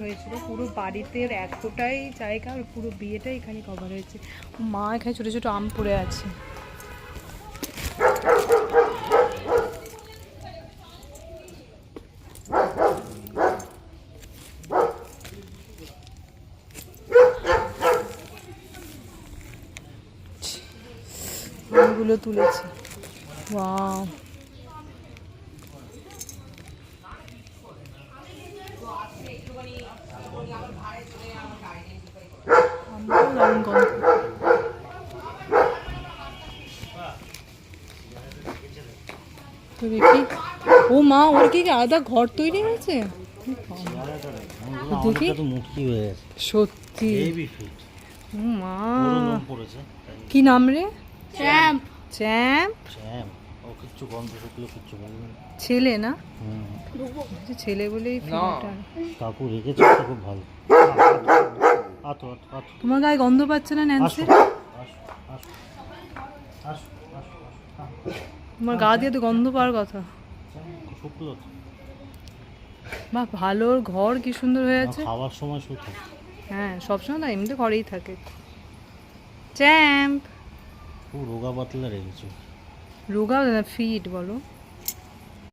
হয়েছিল, পুরো বাড়িতে এতটাই জায়গা আর পুরো বিয়েটাই এখানে কভার হয়েছে। মা এখানে ছোটো ছোটো আম পড়ে আছে। আমগুলো তুলেছে। ওয়াও, তো দেখি। ও মা, ওর কি আলাদা ঘর তৈরি হয়েছে? দেখি সত্যি। ও মা, কি নাম রে? চ্যাম্প। চ্যাম্প ছেলে না? ছেলে বলেই কাকু রেখেছে, খুব ভালো। তোমার গায়ে গন্ধ পাচ্ছে না ন্যান্সি? তোমার গা দিয়ে তো গন্ধ পাওয়ার কথা। বাহ, ভালো ঘর, কি সুন্দর হয়ে আছে। খাওয়ার সময় শুধু, হ্যাঁ সবসময় না, এমনিতে ঘরেই থাকে। চ্যাম্প খুব রোগা পাতলা রেখেছে। রোগা ফিট বলো।